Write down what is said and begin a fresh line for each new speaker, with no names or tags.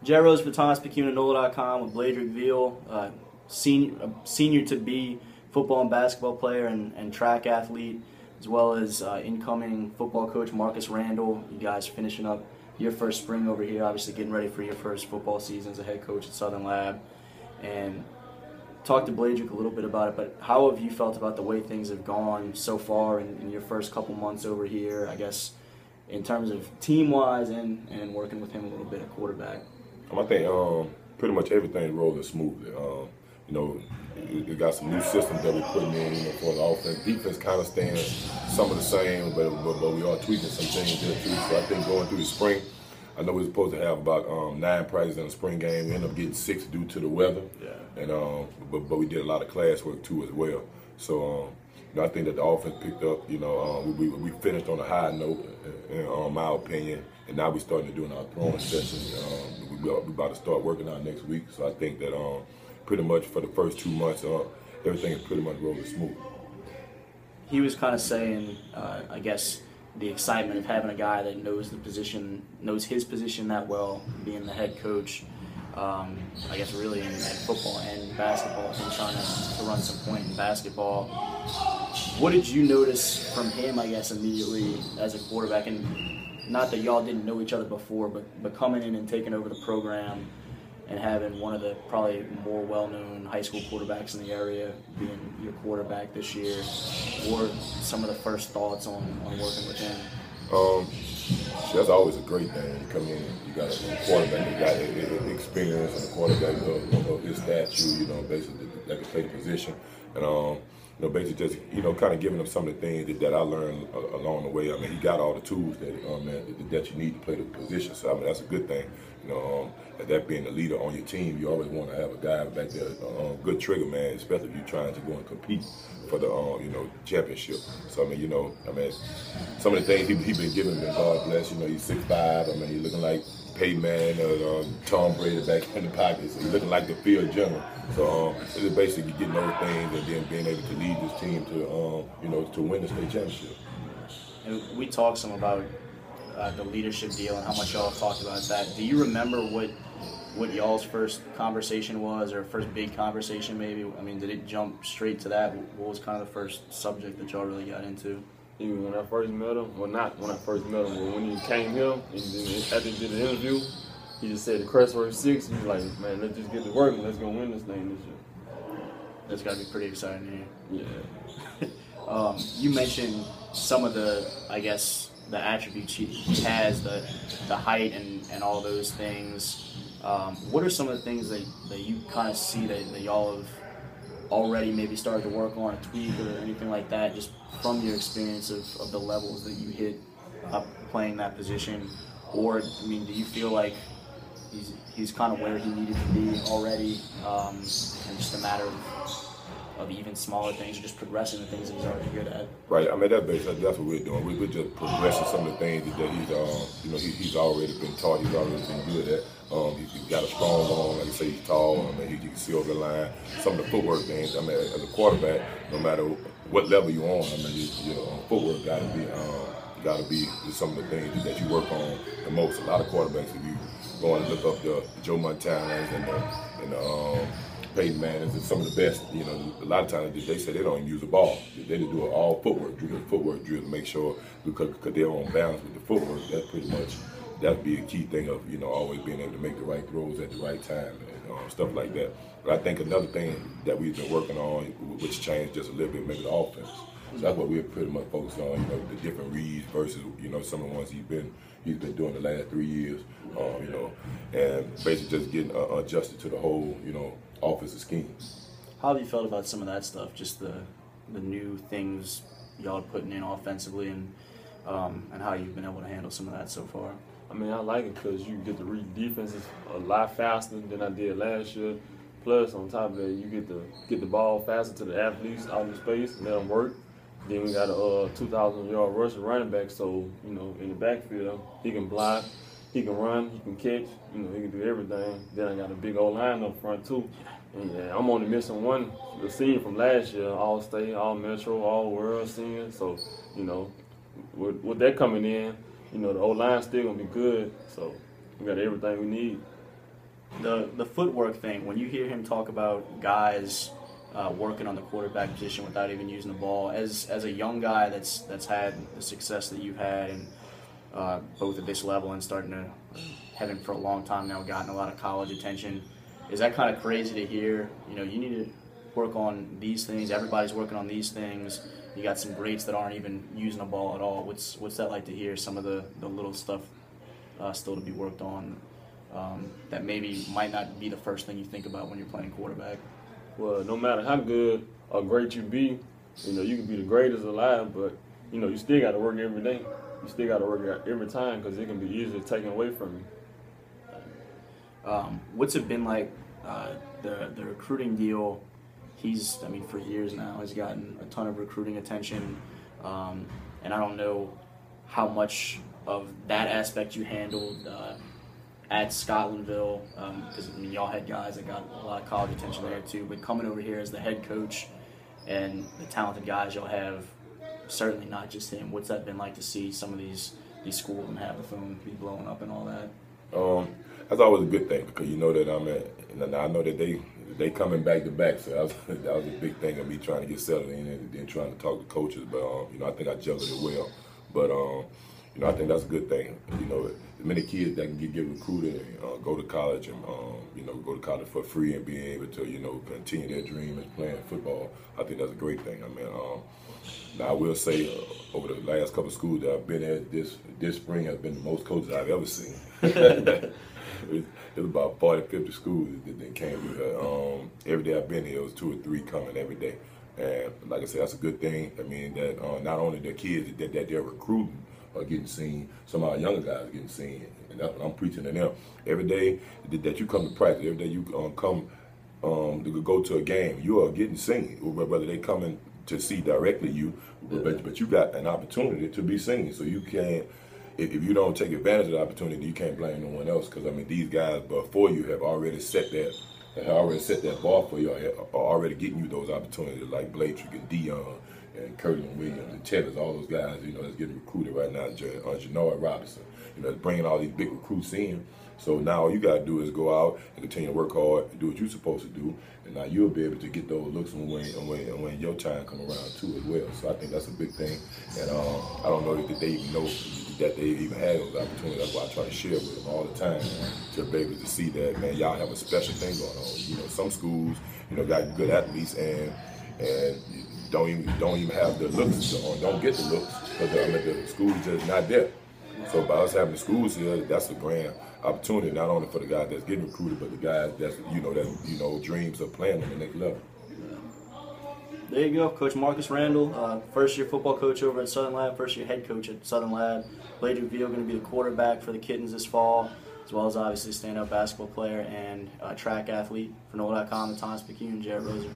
Jet Rose for Thomas Pecuna, NOLA.com with Bladrick Veal, senior to be football and basketball player and track athlete, as well as incoming football coach Marcus Randall. You guys finishing up your first spring over here, obviously getting ready for your first football season as a head coach at Southern Lab. And talked to Bladrick a little bit about it, but how have you felt about the way things have gone so far in your first couple months over here, I guess, in terms of team-wise and working with him a little bit at quarterback?
I think pretty much everything rolling smoothly. We got some new systems that we're putting in, for the offense. Defense kind of stands some of the same, but we are tweaking some things there too. So I think going through the spring, I know we were supposed to have about 9 practices in the spring game. We ended up getting 6 due to the weather. Yeah. And but we did a lot of class work too as well. So I think that the offense picked up. We finished on a high note, in my opinion. And now we're starting to do our throwing sessions. We're about to start working out next week. So I think that pretty much for the first 2 months, everything is pretty much rolling smooth.
He was kind of saying, I guess, the excitement of having a guy that knows his position that well, being the head coach, I guess really in football and basketball, and trying to run some point in basketball. What did you notice from him, I guess, immediately as a quarterback? And not that y'all didn't know each other before, but coming in and taking over the program and having one of the probably more well-known high school quarterbacks in the area being your quarterback this year, what were some of the first thoughts on working with him?
That's always a great thing. You come in, you got a quarterback that got experience and a quarterback of his stature, basically that can play the position. And basically just, kind of giving them some of the things that I learned along the way. I mean, he got all the tools that you need to play the position. So, I mean, that's a good thing. That being the leader on your team, you always want to have a guy back there, good trigger man, especially if you're trying to go and compete for the, championship. So, I mean, some of the things he's been giving me, God bless, he's 6'5". I mean, he's looking like Peyton Manning, Tom Brady back in the pocket. So he's looking like the field general. So it's basically getting those things and then being able to lead this team to, to win the state championship.
And we talked some about the leadership deal and how much y'all talked about that. Do you remember what y'all's first conversation was, or first big conversation maybe? I mean, did it jump straight to that? What was kind of the first subject that y'all really got into?
Even when I first met him, well, not when I first met him, but when he came here, and then after he did the interview, he just said the crest word 6. He was like, man, let's just get to work and let's go win this thing this year.
That's got to be pretty exciting here.
Yeah.
You mentioned some of the, I guess, the attributes he has, the height and all those things. What are some of the things that you kind of see that y'all have already maybe started to work on, a tweak or anything like that, just from your experience of the levels that you hit playing that position? Or, I mean, do you feel like he's kind of where he needed to be already, and just a matter of even smaller things, or just progressing the things that he's already good at?
Right. I mean, that's what we're doing. We're just progressing some of the things that he's already been taught. He's already been good at. He's got a strong arm. Like you say, he's tall. I mean, you can see over the line. Some of the footwork things. I mean, as a quarterback, no matter what level you're on, I mean, your footwork got to be some of the things that you work on the most. A lot of quarterbacks, if you go and look up the Joe Montanas and the Peyton Mannings and some of the best, a lot of times they say they don't even use a ball. They just do an all footwork drill to make sure, because they're on balance with the footwork. That's pretty much, that'd be a key thing of, always being able to make the right throws at the right time and stuff like that. But I think another thing that we've been working on, which changed just a little bit, maybe the offense. So that's what we're pretty much focused on, the different reads versus, some of the ones he's been doing the last 3 years, and basically just getting adjusted to the whole, offensive scheme.
How have you felt about some of that stuff, just the new things y'all are putting in offensively, and how you've been able to handle some of that so far?
I mean, I like it because you get to read defenses a lot faster than I did last year. Plus, on top of that, you get the ball faster to the athletes out in space and let them work. Then we got a 2,000-yard rushing running back, so, in the backfield, he can block, he can run, he can catch, he can do everything. Then I got a big old line up front, too. And I'm only missing one receiver from last year, All-State, All-Metro, All-World senior. So, with that coming in, the O-line still going to be good. So we got everything we need.
The footwork thing, when you hear him talk about guys working on the quarterback position without even using the ball, as a young guy that's had the success that you've had, and both at this level and starting to having for a long time now gotten a lot of college attention, is that kind of crazy to hear? You know, you need to work on these things. Everybody's working on these things. You got some greats that aren't even using the ball at all. What's that like to hear? Some of the little stuff still to be worked on. That maybe might not be the first thing you think about when you're playing quarterback.
Well, no matter how good or great you be, you know, you can be the greatest alive, but, you know, you still got to work every day. You still got to work every time because it can be easily taken away from you.
What's it been like, the recruiting deal? I mean, for years now, has gotten a ton of recruiting attention, and I don't know how much of that aspect you handled at Scotlandville, because I mean, y'all had guys that got a lot of college attention there too. But coming over here as the head coach and the talented guys y'all have, certainly not just him. What's that been like to see some of these schools and have the phone be blowing up and all that?
That's always a good thing because you know that I know that they coming back to back. So that was a big thing of me trying to get settled in and then trying to talk to coaches. But you know, I think I juggled it well. But you know, I think that's a good thing. You know, many kids that can get recruited, go to college and you know, go to college for free and being able to, you know, continue their dream of playing football. I think that's a great thing. I mean, now I will say over the last couple of schools that I've been at, this spring has been the most coaches I've ever seen. It was about 40, 50 schools that came through. Every day I've been here, it was 2 or 3 coming every day. And like I said, that's a good thing. I mean, that not only the kids that they're recruiting are getting seen, some of our younger guys are getting seen. And that's what I'm preaching to them. Every day that you come to practice, every day you come to go to a game, you are getting seen. Whether they coming to see directly you, but you got an opportunity to be seen. So you can't, if you don't take advantage of the opportunity, you can't blame no one else. Because I mean, these guys before you have already set that bar for you, are already getting you those opportunities, like Bladrick and Dion and Curtin Williams and Chevis, all those guys, you know, that's getting recruited right now. Janoy Robinson, you know, bringing all these big recruits in. So now all you got to do is go out and continue to work hard and do what you're supposed to do, and now you'll be able to get those looks when your time come around too as well. So I think that's a big thing, and I don't know that they even know that they even had those opportunities. That's why I try to share with them all the time to be able to see that, man, y'all have a special thing going on. You know, some schools, you know, got good athletes and don't even have the looks or don't get the looks because the school's just not there. So by us having the schools here, that's a grand opportunity, not only for the guys that's getting recruited, but the guys that's dreams of playing on the next level.
There you go, Coach Marcus Randall, first-year football coach over at Southern Lab, first-year head coach at Southern Lab. Bladrick Veal going to be the quarterback for the Kittens this fall, as well as obviously stand-up basketball player and track athlete for NOLA.com, the Thomas Picayune, Jared Roser.